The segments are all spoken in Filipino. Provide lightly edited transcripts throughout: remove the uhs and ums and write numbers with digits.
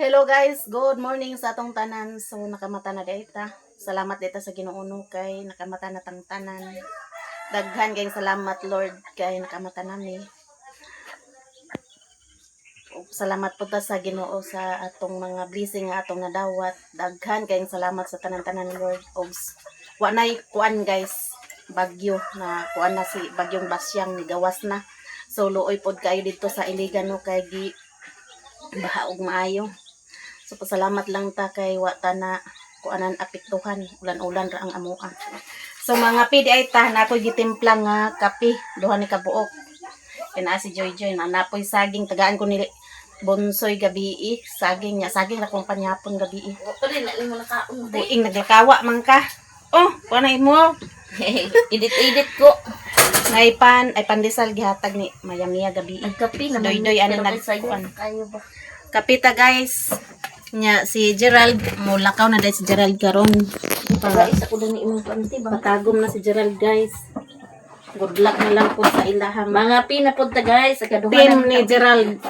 Hello guys, good morning sa atong tanan. So nakamata na dayta. Salamat dayta sa Ginoo kay nakamata na tang tanan. Daghan kay salamat Lord kay nakamata nami. Salamat po ta sa Ginoo sa atong mga blessing nga atong nadawat. Daghan kay salamat sa tanan-tanan Lord. Wa nay kuan guys, bagyo na kuan na si bagyong Basyang ni gawas na. So luoy pod kayo dito sa Iligan no kay gi baha og maayo. So pasalamat lang ta kay wa ta na kuanan apektuhan, ulan-ulan ra ang amuan. So mga pidi ay ta na ako gitimpla nga kape, duha ni kabuok. Kina si Joy Joy na napoy saging tagaan ko ni Bonsoy gabi saging niya, saging na kong panyapon gabi. Pwede na mo nakaon. Buing naglakawa man ka. Oh, kuanay mo. Edit ko. Ay pandesal gihatag ni Mayamiya gabi. Kape naman. Doy-doy ano nagkuan. Kayo ba? Kapita guys. Nya si Gerald mulakaw na dahil si Gerald karon. Guys, ako din imong panty ba? Patagom na si Gerald guys. Good luck na lang po sa ilahang Mga pinapod ta guys, sa kaduhan team ni Gerald.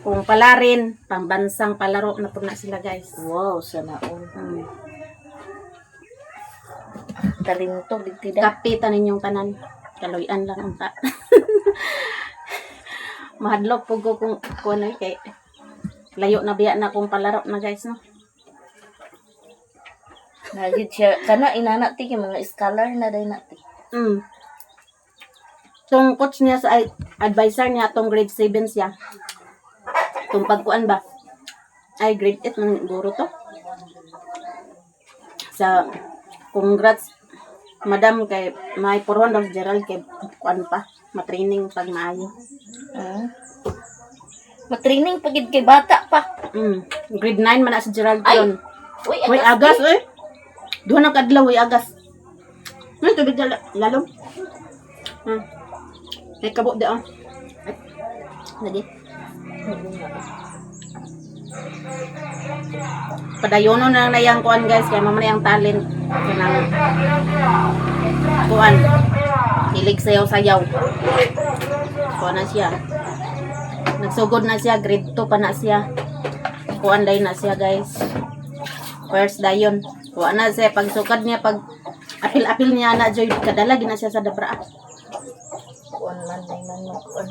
Kung palarin, pambansang palaro na po na sila guys. Wow, sana all. Talento digtida. Kapita ninyong tanan. Kaloyan lang unta. Mahadlok po ko kung ano kay layo na biya na kung palaro na guys no. Nagit siya kana inana ti mga scholar na day nati. Tong coach niya sa advisor niya tong grade 7 siya. Tong pagkuan ba? Ay grade 8 man guro to. Sa congrats Madam kay may puron daw si Gerald kay kuan pa matraining pag maayo. Matraining pagid kay bata pa. Grade 9 man na si Gerald karon. Uy, Agas eh. Duha na kadlaw agas. May tubig na lalom. May kabo de oh. Lagi. Padayono na nayang kuan guys kay mama na yang talent kanang kuan. Hilig sayaw-sayaw. Kuan na siya. Nagsugod na siya, grade 2 pa na siya. Kuan day na siya guys. First dayon. Kuan na siya pagsukad niya pag apil-apil niya na Joy kadala gina siya sa dabra. Kuan man day man kuan.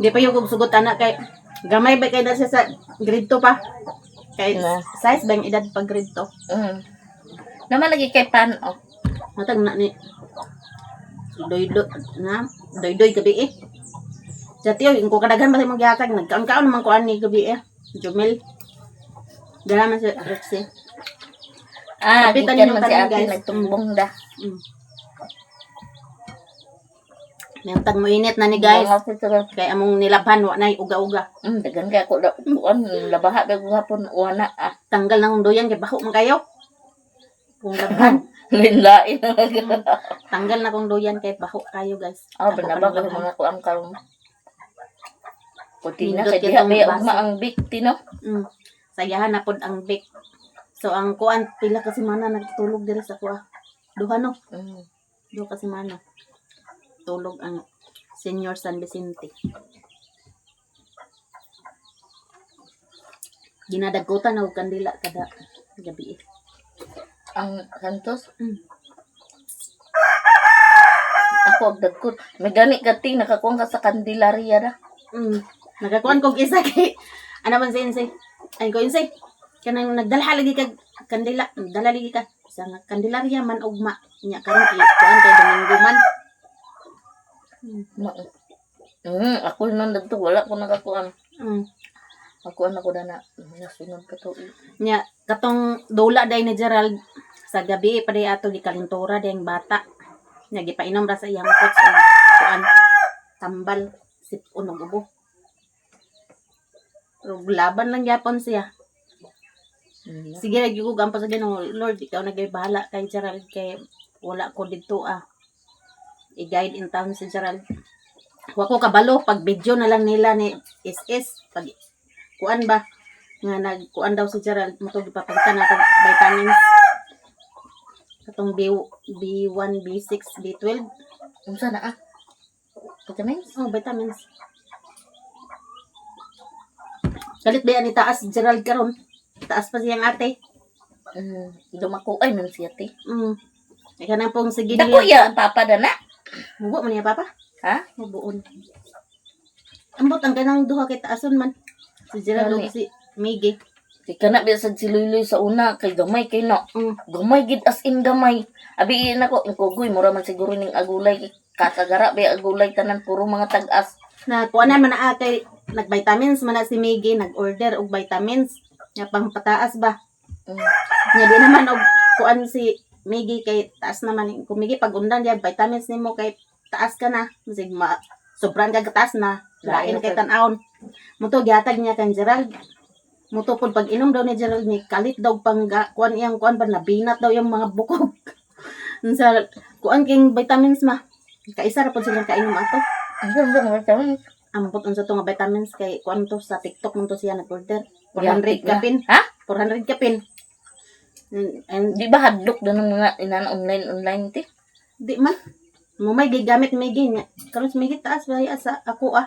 Di pa yung sugot anak kay gamay ba kay na siya sa grade 2 pa. Kay size ba yung edad pag grade 2? Naman lagi kay pan oh. Matag na ni doy-doy gabi eh. Jatiyo, yung kukadagan ba sa mga gihatag, nagkaon-kaon naman kuan ni gabi eh. Jumel. Dala man sa Rexy. Kapitan gikan man si ate nagtumbong da. Nantag mo init na ni guys. Kay among nilabhan wa nay uga-uga. Dagan kay ako kuan labaha ba gapon wana Tanggal nang doyan kay baho man kayo. Kung labhan. Lain-lain. Tanggal na kung doyan kay baho kayo guys. Banaba ba mga kuan karon. Puti na Nindot kay kitong diha baso. ugma ang bikti no. Sayahan na pod ang bake. So ang kuan pila ka semana nagtulog diri sa kuha. Duha no. Duha ka semana. Tulog ang Senior San Vicente. Ginadagutan og kandila kada gabi. Ang Santos. Ako og dagkot. May gani kati nakakuha ka sa Candelaria da. Nagakuan kog isa kay ano man sensei. Ay ko sensei. Kanang nagdala lagi kag kandila, dala lagi ka sa Candelaria man ugma nya karon kuan kay Domingo man. Ako nun dagto wala ko nakakuan. Ako na ko na nasunod ka to. Nya katong dula day ni Gerald sa gabi pa day ato gikalintura day ang bata. Nya gipainom ra sa iyang coach ang kuan tambal sipon og ubo. Pero laban lang gyapon siya. Sige lagi ko gampa sa Ginoo, Lord ikaw nagay bahala kay Gerald kay wala ko didto i-guide in town si Gerald. Wa ko kabalo pag video na lang nila ni SS pag kuan ba nga nagkuan daw si Gerald mo to gipapalitan ako vitamins katong B1, B6, B12 Unsa na vitamins? vitamins Kalit ba yan itaas Gerald karon? Taas pa siyang ate. Dumako ay man siya ti. Ika na pong sige Dako ya ang papa dana. Mubo man niya papa. Ha? Mubuon. Ambot ang kanang duha kay taason man. Si Gerald Gani. ug si Miggy. Di ka na bisag si Luloy sa una kay gamay kay no. Gamay gid as in gamay. Abi na ko kugoy mura man siguro ning agulay kasagara ba agulay tanan puro mga tag-as. Na kuanan man na kay nag-vitamins man na si Miggy, nag-order og vitamins. Nga pang pataas ba? Nya di naman og kuan si Miggy kay taas naman kung Miggy pag undan diya vitamins nimo kay taas ka na. Bisig sobrang kagataas na. Lain kay tan-aon. Muto gihatag niya kan Gerald. Muto pud pag inom daw ni Gerald ni kalit daw pang kuan iyang kuan ba nabinat daw yung mga bukog. Sa kuan king vitamins ma. Kaisa ra pud sila kainom ato. Ambot unsa to nga vitamins kay kuan to sa TikTok man to siya nag-order. 400 kapin. Ha? 400 kapin. And Di ba hadlok na ng mga inan online ti? di man. Mo may gigamit Miggy niya. Karon si Miggy taas ba sa ako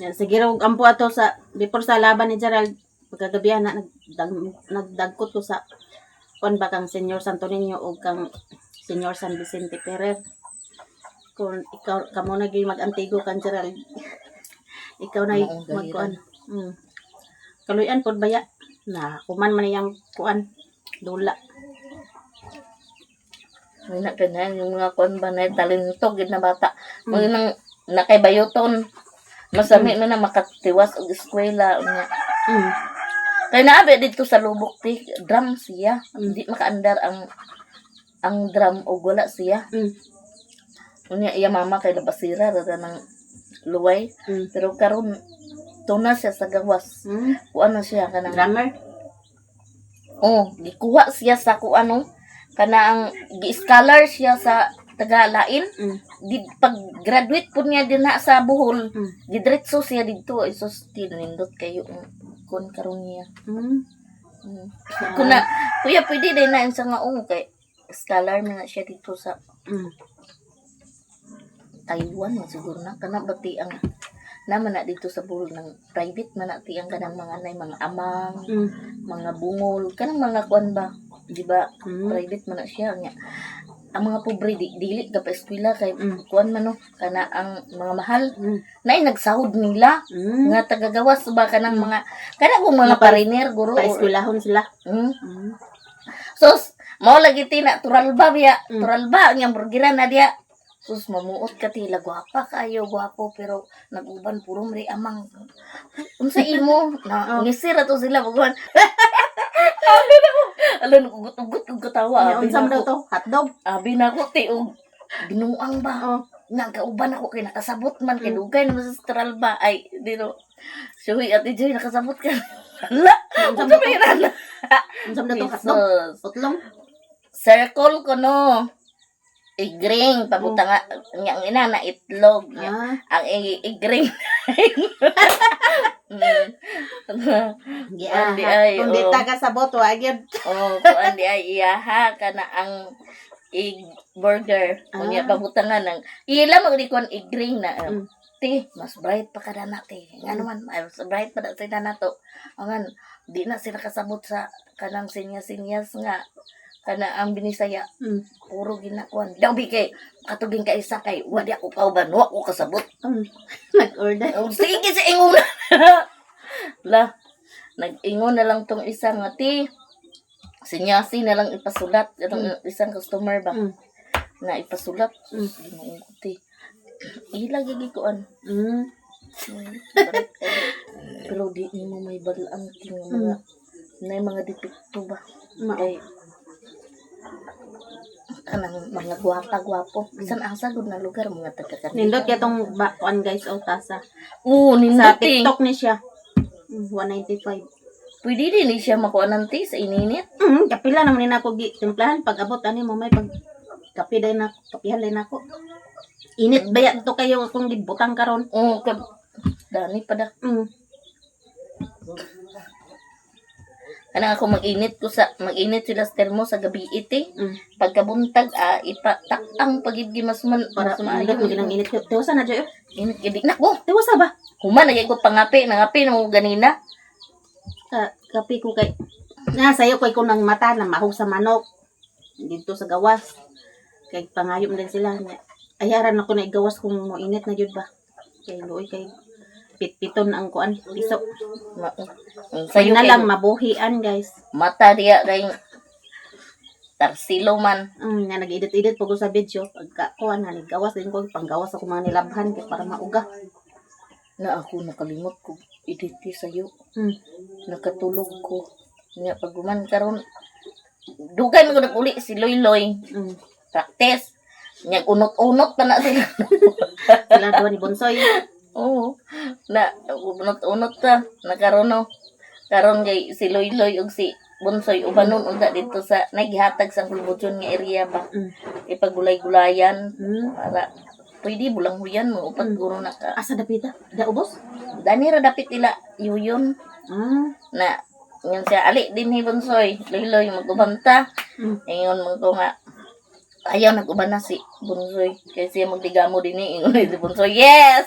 Yan sige raw ampo ato sa before sa laban ni Gerald pagkagabihan na nagdagkot ko sa kuan ba kang Senyor Santo Niño o kang Senyor San Vicente Ferrer. Kung ikaw kamo na mag-antigo kan Gerald. Ikaw na magkuan. Kaluyan pod baya na kuman man yang kuan dula. May na kanya yung mga kuan ba na talento gid na bata. Mga nang nakaybayoton. Masami man na makatiwas og eskwela unya. Kaya naabi dito sa Lubok ti drum siya. Hindi makaandar ang drum o wala siya. Unya iya mama kay labasira ra ng luway. Pero karon tuna siya sa gawas. Kuan na siya kanang Drummer. gikuha siya sa kuano kana ang gi-scholar siya sa Tagalain. Di pag graduate pud niya dinha sa Bohol. Diretso siya didto isos tinindot kayo kun karon niya. Kuna kuya pwede din na sa nga kay scholar na siya dito sa Taiwan siguro na kana bati ang naman na dito sa Bohol ng private man na tiyang kanang mga nay mga amang mga bungol kanang mga kuan ba di ba private man na siya nya ang mga pobre dili ka pa eskwela kay kuan man no kana ang mga mahal nay nagsahod nila nga tagagawas ba kanang mga kana kung mga pariner guro Pa-eskwelahon sila. sos mao lagi ti natural ba biya natural ba ang burgiran na dia sus mamuot ka tila gwapa kayo gwapo pero naguban puro mri amang unsa imo na ngisira to sila bugon alon ugot tawa Unsa man daw to? Hotdog. abi na ko ti og binuang ba nagkauban ako kay nakasabot man kay dugay na sa astral ba ay dino suwi at Joy nakasabot ka hala unsa ba yan Unsa man daw to? Hotdog. Putlong. circle ko no igring pabutang ang ina na itlog ang igring Giaha. Kuan di ay, Kung di taga sabot wa gyud. kuan di ay iyaha kana ang egg burger unya pabutangan ng ila magdikon igring na ti mas bright pa kada na ti nga naman mas bright pa da sila nato angan di na sila kasabot sa kanang sinyas nga kana ang binisaya puro ginakuan daw bigay katuging ka isa kay wadi ako kauban wa ko kasabot Nag-order. sige sa ingon la nag-ingon na lang tong isa nga ti sinyasi na lang ipasulat itong isang customer ba na ipasulat ginuong ko ti ila gigi kuan pero di mo may balaan ting mga na mga depekto ba kay kanang mga gwapa-gwapo. Bisan asa gud na lugar mga taga-Cavite. Nindot kaya tong kuan guys o tasa. Nindot Sa TikTok ni siya. 195. Pwede din ni siya makuha ng tea sa ininit. Kapila naman din ako timplahan pag abot ani mo may pag kapi day na kapihan day nako. Init ba yan to kayo akong gibutang karon? Dani pa da. Kanang ako mag-init sila sa termo sa gabi iti. Pagkabuntag ipatakang pagid gimasman Para maayo mo ginang init. Tiwasa na dyo. Init gid na ko. Tiwasa ba? Human na ko pangapi, nangapi na mo ganina. Kapi ko kay sayo kay ko ng mata na mahog sa manok dito sa gawas. Kay pangayom din sila nga. Ayaran ako na igawas kung moinit na jud ba. Kay luoy kay pitpiton ang kuan piso. Sayo Na kay lang mabuhian guys. mata diya kay tarsilo man. Nga nag-edit-edit po ko sa video. Pagka kuan na gawas din ko panggawas ako mga nilabhan kay para mauga. Na ako nakalimot ko iditi sayo. Nakatulog ko. Nya paguman karon dugay mo ko uli si Loy-Loy. Practice. Nya unot-unot pa na sila. Sila doon ni Bonsoy. Oo. Na unot-unot ta nakaroon no. Karon kay si Loy-Loy ug si Bonsoy ubanon unta dito sa naghihatag sa kulbutyon nga area ba. Ipagulay-gulayan para pwede bulang huyan mo upat guro na ka. Asa dapita? Da ubos? Dani ra dapit nila yuyon na yun siya ali din ni Bonsoy Loy-Loy magubanta. Ingon mo ko nga ayaw nag-uban na si Bonsoy kasi magdigamo din ni ingon ni Bonsoy yes.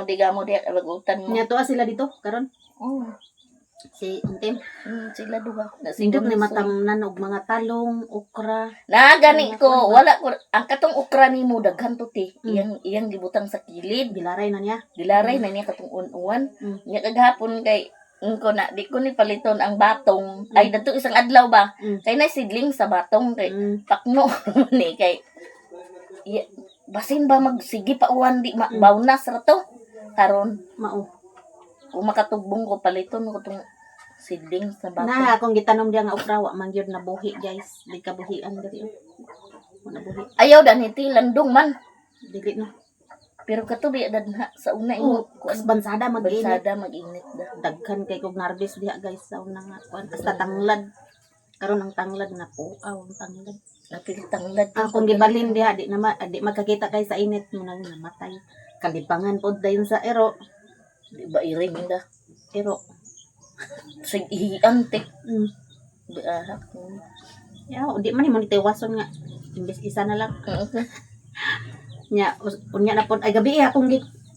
Digamo dia kabagutan mo. Nya tuwa sila dito karon. Oh. Si Untim. Sila duha. Sindot ni matamnan og mga talong, okra. Na gani ko wala ko ang katong okra nimo daghan to ti. Iyang gibutang sa kilid. Gilaray na niya. Dilaray na niya katong uwan. Nya kagahapon kay ko na di ko ni paliton ang batong. Ay dato isang adlaw ba. Kay na sidling sa batong kay pakno ni kay basin ba magsige pa uwan di bawnas ra to. Karon Mao. kung makatugbong ko paliton ko tong sidling sa batong. Na akong gitanom diya nga okra wa man gyud nabuhi guys. Di ka buhian diri. Wa nabuhi. Ayaw dan hiti landong man. Dili na. Pero katubi dadha sa una Kus bansada mag-init. bansada mag-init da. Daghan kay kog narbis diha guys sa una nga kuan hasta tanglad. Karon ang tanglad na puaw ang tanglad. Napil tanglad. Akong gibalin diha di makakita kay sa init mo nang namatay. Kalibangan pod dayon sa ero. Di ba iring da. Ero. Sig ihiante. Ya, di man mo tiwason nga. Imbes isa na lang. Nya unya na pod ay gabi akong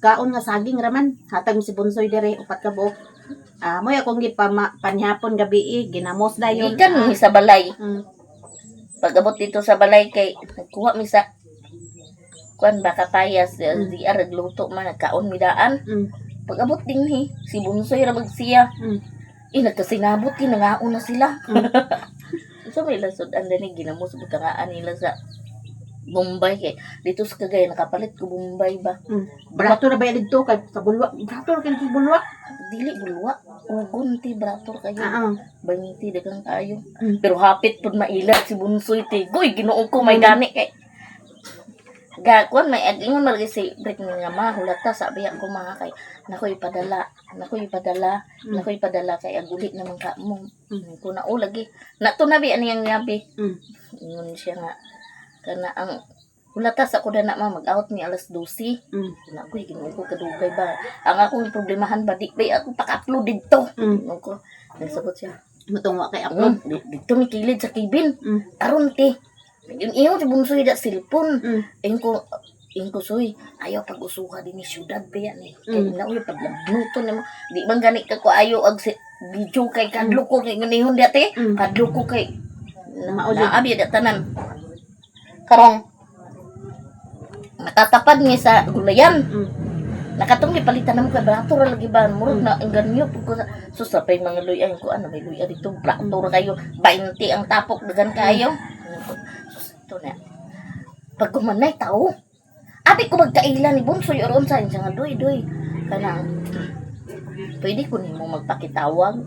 kaon nga saging raman. Hatag mi si Bonsoy dire upat ka buok. Moy akong panhapon gabi ginamos dayon. Ikan mi sa balay. Pag-abot dito sa balay kay nagkuha mi sa kuan ba kapayas di aragluto man nagkaon mi daan. Pag-abot din si Bonsoy ra magsiya. Nagkasinabot nangaon na sila. So may lasod ang dani ginamos butangaan nila sa Bombay kay dito sa Cagayan nakapalit ko Bombay ba. Brato na ba dito kay sa bulwa? Brato kay sa bulwa. Dili bulwa. Ugunti brator kayo. 20 dagang kayo. Mm. Pero hapit pud mailat si Bunsoy ti. Goy ginuo ko may gani kay. Gakon may agingon malagi si break nga mahulata sabi ako mga kay nakoy padala kay aguli naman ka mo. Ko na lagi. Nato na bi aniyang gabi. Ingon siya nga kana ang hulatas ako na mag-out ni alas 12. Na ko ginuo ko kadugay ba. Ang akong problemahan ba di ba ako paka-upload dito. Ko nagsabot siya. Mutong kay upload. Dito mi kilid sa kibin. Aron ti. Yung iyo si Bunsoy da cellphone. Ingko soy ayaw pag-usuha din ni syudad pa yan Kaya na uy paglabnuto na mo. Di bang gani ka ko ayaw ag video kay kadlo ko kay ngunihon dati. Kadlo ko kay naabi da tanan. Karong matatapad ni sa gulayan. Nakatong palitan namo kay brator lagi ba murag na ang ganyo pud ko susapay mga luyan ko may luya dito brator kayo 20 ang tapok dagan kayo. Ito na. Pag kumanay tao. Abi ko magkailan ni Bunsoy or unsa nga doy kanang pwede ko nimo magpakitawag.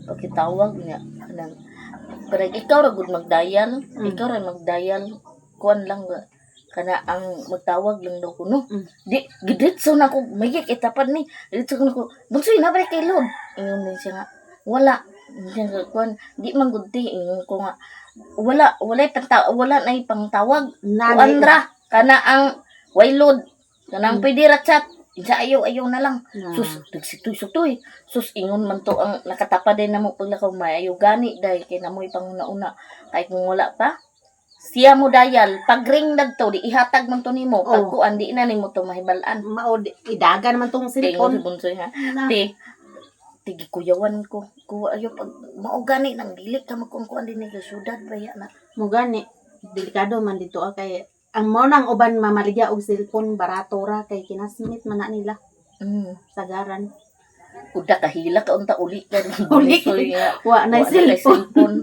Pakitawag niya kanang pero ikaw ra gud magdayal, ikaw ra magdayal kuan lang kana ang magtawag lang daw kuno. Di giditso na ko mayik itapan ni. Dito ko Bunsoy na ba kay Lord. Ingon din siya nga wala. Diyan kuan di man gud ti ingon ko nga wala na pangtawag andra kana ang waylod kanang pwede ra chat isa ayaw na lang sus nagsituy sus ingon man to ang nakatapa din namo paglakaw mayo gani dahil kay namoy panguna-una kay kung wala pa Siya mo dayal, pag ring nagto, di ihatag man to nimo. Pag Oh. kuan, di na nimo to mahibalaan. Mao idagan man tong Kaya cellphone. si Bunsoy ha. Na. Tigi kuyawan ko. Kuha ayo pag maugani nang dili ka magkuan din sa syudad baya na. Mo gani delikado man dito kay ang mo nang uban mamaligya og cellphone barato ra kay kinasmit man na nila sagaran. Uda kahila ka unta uli ka. Uli. Bunsoy nga. Wa na Wa na kay cellphone.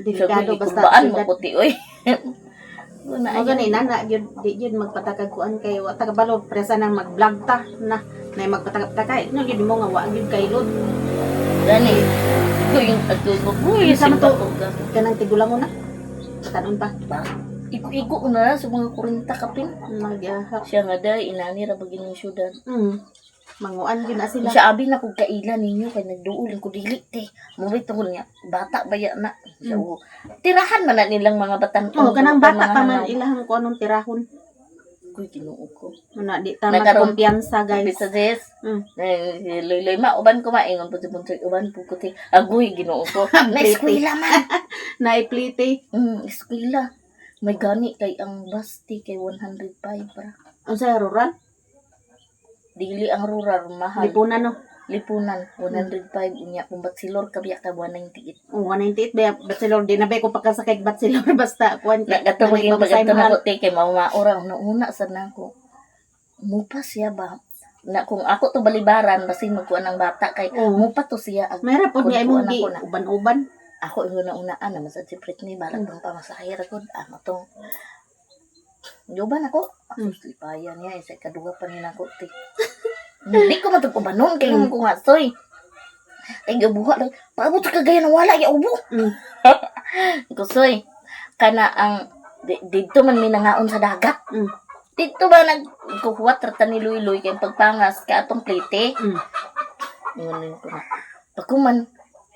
Delikado Delikado basta basta syudad. maputi oy. Mo gani na yun di yun magpatakag kuan kay wa tagabalo presa nang mag-vlog ta na magpatakag no yun mo nga wa gyud kay load. Gani. Ko yung ako ko Isa man to. ka. Kanang tigulang mo na. Kanon pa. Igo na sa mga 40 kapin. Nagyahak. Siya nga day inani ra bagin yung syudad. Manguan yun na sila. Siya abi na kog kaila ninyo kay nagduol ko dili te. Murag tungod niya bata baya na. Siya tirahan man na nilang mga batan. Kanang bata pa man ilahang ko anong tirahon. Kuy Ginoo ko. Muna di ta Nagkaroon- magkumpiyansa guys. Bisa des. Mm. Loy ma uban ko maingon pud bunsoy uban po ko ti. Agoy Ginoo ko. Na eskwela man. Naiplite. Eskwela. May gani kay ang basti kay 105 para. Unsa rural? Dili ang rural mahal. Lipunan no. Lipunan 105 unya kung batsilor kabiya ka 198. 198 ba bachelor di na ba ko pakasakay bachelor basta kuan Nagatawag yung pagkanto na ko te kay maura una sa nako. Mupa siya ba? Na kung ako to balibaran basin magkuan ang bata kay mupa to siya ag Mayra pod niya imong gi Kuntuan ako na. uban-uban. ako yung unaan na masad si Britney balag pang pamasahir ako tong Yuban ako. Ako slipayan niya isa ikaduha pa nila ko ti. Hindi ko matagpabanon kay ko nga soy. Ay gabuha lang. Paabot ka gaya na wala ya ubo. Ko soy kana ang dito man minangaon sa dagat. Dito ba nagkuhuwat rata ni Luy-Luy kay pagpangas ka atong plate. Yun ko na. Pag man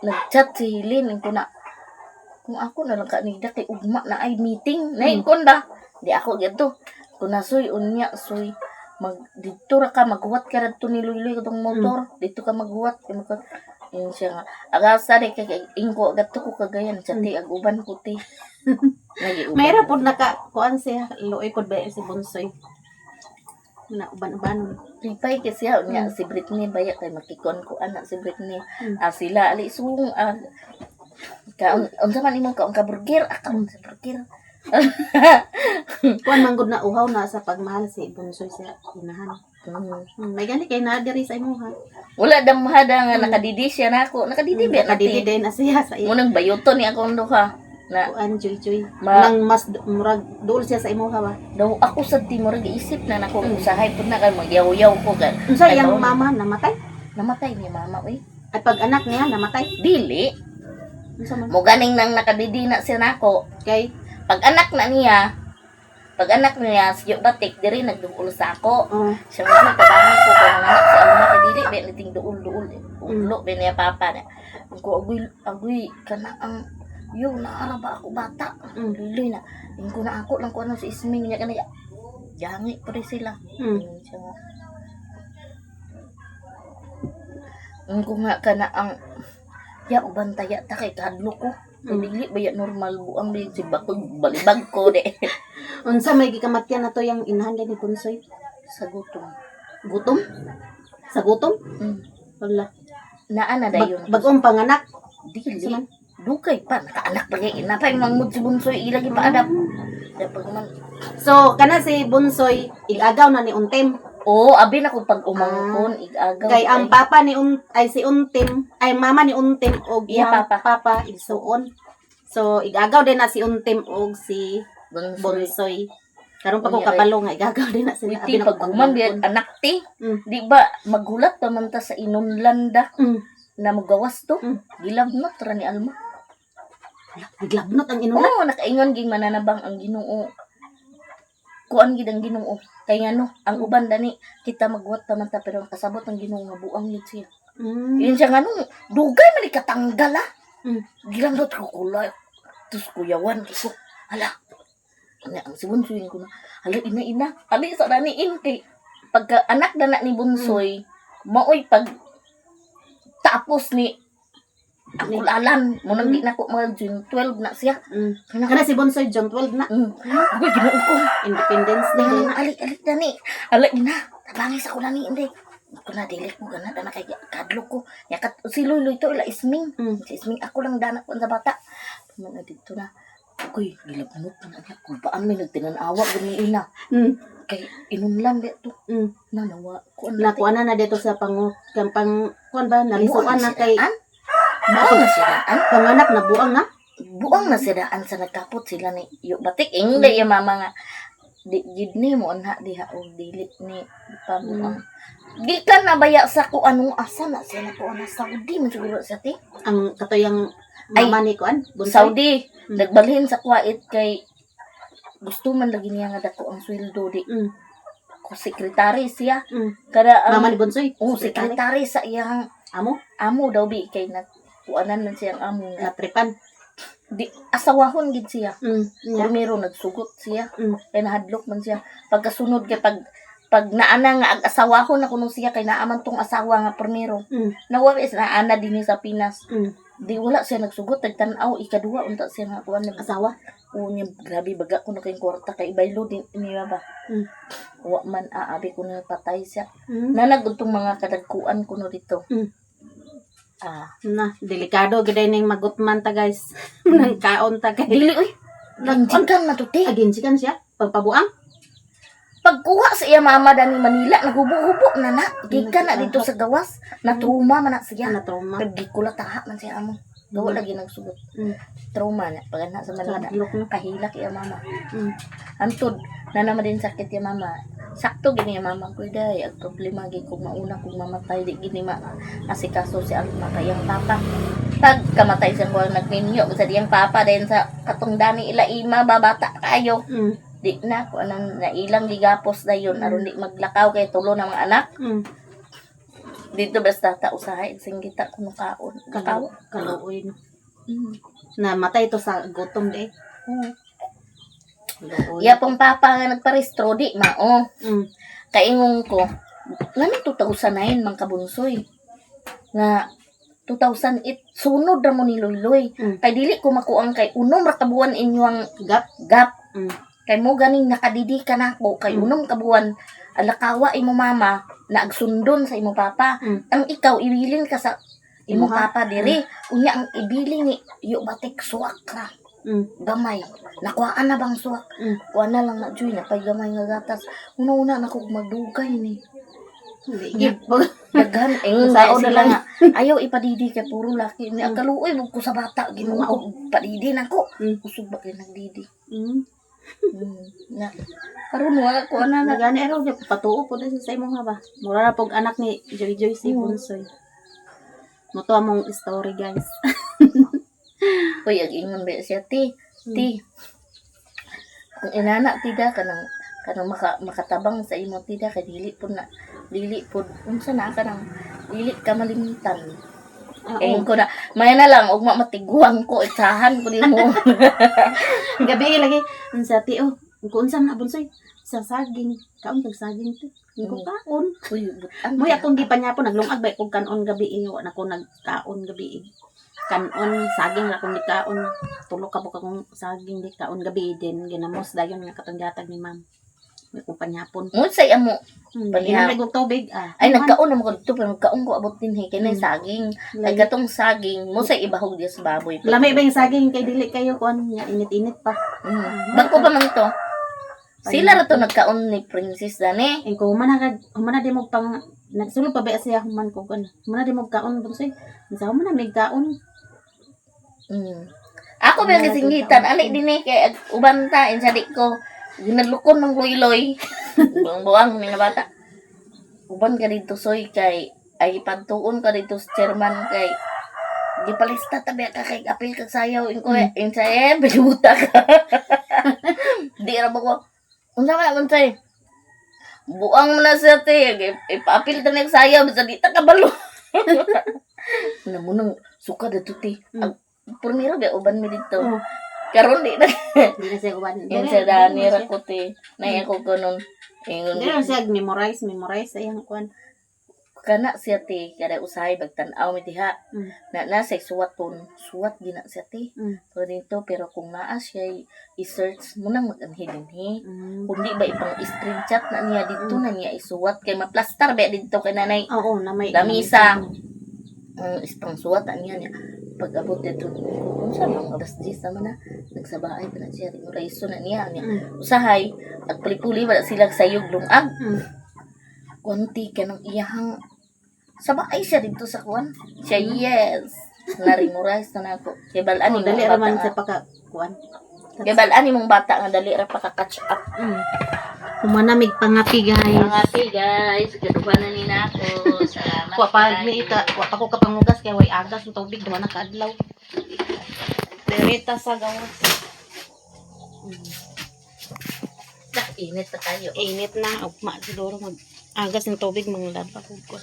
nag-chat si Hilin ko na kung ako na lang kanida kay ugma na ay meeting. Nay kon ba? Di ako gito. Kung nasoy unya soy mag dito ra ka maghuwat ka radto ni Luy-Luy katong motor. Dito ka maghuwat kay magka yun siya nga. Agasa rin kay ingko agat ko kagayan sa ti aguban ko ti. Mayra pod naka kuan siya luoy pod ba si Bunsoy. Na uban-uban. Lipay kasi niya si Britney baya kay makikon ko anak si Britney. Sila ali sung unsa man imong kaon ka burger akaon sa burger. Kuan manggod na uhaw na sa pagmahal si Bunsoy sa inahan. May gani kay na diri sa imo ha. Wala damhada nga nakadidi siya nako. Nakadidi ba Nakadidi din na siya sa iyo. Munang bayoton ni akong duha. Na Kuan joy. Nang mas murag duol siya sa imo ha ba. daw ako sa timor giisip na nako usahay pud na kay magyaw-yaw ko gan. Unsa yang mama namatay? Namatay ni mama oy. Ay pag anak niya namatay. Dili. Unsa man? Mo ganing nang nakadidi na siya nako. Kay Pag anak niya siyo batik diri nagduol sa ako. Siya mo tabangan ko kay mga anak si Alma kay dili be niting duol. Ulo be niya papa na. Ko agoy kana ang yo naara ba ako bata. Liloy na. Ingko na ako lang ko ano si Isming niya kana. Jangi pa rin sila. Siya nga. Ingko nga kana ang ya uban taya ta kay kadlo ko. Dili ba ya normal buang di si bakod balibag ko de. unsa may gikamatyan na to yang inahan ni Bunsoy? Sa gutom. Gutom? Sa gutom? Wala. Naa na dayon. Bagong panganak. Dili. Saman? Dukay pa nakaanak pa kay ina pa mangmud si Bunsoy ilagi pa adap. Dapat man. So kana si Bunsoy igagaw na ni Untem. Oo, abi na ko pag umangkon igagaw. Kay ang papa ni ay si Untem, ay mama ni Untem og Iya, iyang papa. papa igsuon. So igagaw din na si Untem og si Bunsoy. Bunsoy. Karon pa ko Unya, kabalo nga igagaw din na sila. Witi pag human diyan anak ti. Di ba magulat pa man ta sa inunlanda na magawas to. Gilabnot ra ni Alma. Giglabnot ang inuna. Oo, nakaingon ging mananabang ang Ginoo. Kuan gid ang Ginoo. Kay ngano, ang uban dani kita magwat ta man ta pero kasabot ang Ginoo nga buang gid siya. Yun siya ngano, dugay man ikatanggal ah. Gilabnot ko kulay. Tus kuyawan ko. Hala. Ang si Bunsoy ko na. Hala ina. Ali sa daniin kay pagka anak na ni Bunsoy, maoy pag tapos ni Ako lalan. Munang di na ko mga June 12 na siya. Kana si Bonsoy John 12 na. Ako, ginoo ko. Independence Day Dali, na. alik dani. Alik na. Tabangis ako na ni, hindi. Ako na, dilik ko, gana, dana kay kadlo ko. Yakat, si Luloy to, ila Isming. Si Isming, ako lang dana ko sa bata. Paman na dito na. Uy, gilabunot pa na niya. Kung paan may nagtinanawa, ganyan ina. Kay, inunlan dito. Nanawa. Nakuha na dito sa kuan ba, nalisuan na kay Buang na sidaan. panganak na buang na. Buang na sidaan sa nagkapot sila ni Yo Batik. Hindi yung mama nga. Di gid ni mo na diha o dili ni pabuang. Gikan na baya sa ko anong asa na siya na ko na Saudi man siguro sa ti. Ang katoyang Ay, mama ni kuan, Bonsoy. Saudi. Nagbalhin sa kuwait kay gusto man lagi niya nga dako ang sweldo di. Ko sekretary siya. Kada Mama ni Bonsoy. sekretary sa iyang Amo daw bi kay kuanan man siyang amo nga. natripan. Di asawahon gid siya. Nya. Primero nagsugot siya. Kay nahadlok man siya. Pagkasunod kay pag naana nga ag asawahon na kuno siya kay naaman tong asawa nga primero. Nawari is naana dinhi sa Pinas. Di wala siya nagsugot nagtan-aw ikaduha unta siya nga kuan Asawa. niya grabe baga ko na kay kwarta kay baylo din niya ba. Wa man aabi ko na patay siya. Nanag untong mga kadagkuan kuno dito. Na, delikado gid ning magutman ta guys. Nang kaon ta kay. Dili oy. Lanjikan na to te. Agensikan siya pagpabuang. Pagkuha sa iya mama dani Manila, naghubo-hubo na na. Gikan na dito sa gawas. Natruma man na siya. Na trauma. Pagikula taha man siya amo. Gawa lagi nagsugot. Trauma na. Pag na sa Manila. Kadlok na. Kahilak iya mama. Antod, na naman din sakit iya mama. Sakto gini iya mama ko day. Ang problema gini kung mauna kung mamatay. Di gini asikaso si Alma kayang papa. Pag kamatay siya ko nagminyo. Sa diyang papa din sa katong dani ila ima babata kayo. Di na ko anang nailang ligapos na yun aron di maglakaw kay tulo ng mga anak dito basta ta usahay singgita kuno kaon kakaw Kaluoy no. Na matay to sa gutom di. Kaluoy. iya pong papa nga nagparestro di mao kaingong ko ngani 2009 mang kabunsoy na 2008 sunod ra mo ni Loyloy kay dili ko makuang kay unom ra kabuan inyong gap kay mo ganing nakadidi ka na ko kay unom kabuan alakawa imo mama na agsundon sa imo papa ang ikaw ibilin ka sa imo papa diri unya ang ibilin ni Yo Batik suwak ra gamay nakuhaan na bang suwak kuha na lang na joy na pay gamay nga gatas una nako magdugay ni daghan sao na lang ayaw ipadidi kay puro laki ni akaluoy mo ko sa bata Ginoo ko padidi nako usog ba kay nagdidi na karon wala ko ana na Nagani ero patuo po din sa imong ba. Mura na pog anak ni Joy si Bonsoy. Moto among story guys. uy ag ingon ba siya ti kung inana tida kanang makatabang sa imo tida kay dili pod unsa na kanang dili ka malimitan ayun ko na may na lang ug matiguang ko itsahan ko nimo Gabi lagi unsa ti kung unsa na Bonsoy sa saging kaon tag saging ti ko kaon uy butan mo atong gipanyapon naglungag ba kog kanon gabi wa na ko nagkaon gabi kanon saging ra kong kaon tulo ka kung saging di kaon gabi din ginamos dayon nga katanggatag ni ma'am may kong panyapon mo say amo Inamig og tubig ay nagkaon mo ko dito pero nagkaon ko abot din kay nay saging ay gatong saging mo say ibahog diya sa baboy lami ba yung saging kay dili kayo kuan nya init-init pa bangko pa man to sila ra to nagkaon ni Princess dani ko humana di mo pang nagsulod pa ba siya human ko kuan humana di mo kaon Bonsoy sa humana may kaon ako ba kasingitan ali din kay uban ta insadik ko ginalukon ng Loyloy buang mga bata uban ka dito soy kay ay pagtuon ka dito sa chairman kay gipalista tabi ka kay apil ka sayaw inko insaye binuta ka di ra ko unsa man unsay buang mo na siya te ipapil ta ning sayaw sa di ta kabalo namunang suka dito ti primero ba uban mi dito karon di na di na siya uban yung sa dani ra ko te na ako kanon di na siya memorize ayang kuan kana siya ti kada usahay bagtan-aw mi diha Mm. na sa suwaton suwat gina siya ti pero dito pero kung naa siya i-search mo nang mag-anhi kundi ba ipang screenshot na niya dito na niya isuwat kay maplastar ba dito kay nanay Oo, na may lamisa pang suwat niya pag abot dito kung saan ang alas 10 naman na nagsabaay pa na siya mo raiso na niya usahay at puli-puli wala sila sayog lungag konti ka ng iyahang sabay siya dito sa kuwan siya yes na-memorize na nako kay balaan Oh, ni dali mong raman bata sa pagkakuan. kay balaan ni mong bata nga dali ra paka-catch up Kumanamig pangapi guys. mga guys gaduhan na ni nako salamat Wa pa mi ita, wa pa ko kapangugas kay way agas ng tubig duman na kadlaw. Dereta sa gawas. init pa tayo Init na, ugma siguro mag agas ng tubig manglaba ko.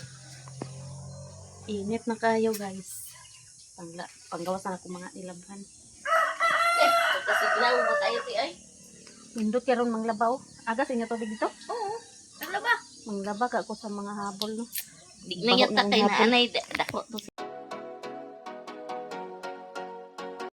Init na kayo guys. Panggawas na ako mga ilabhan. Kasiglaw mo tayo ti ay Nindot karon manglabaw. Agas inyo tubig dito? oo naglaba Manglaba ka ako sa mga habol no. di na yata kay na anay dako to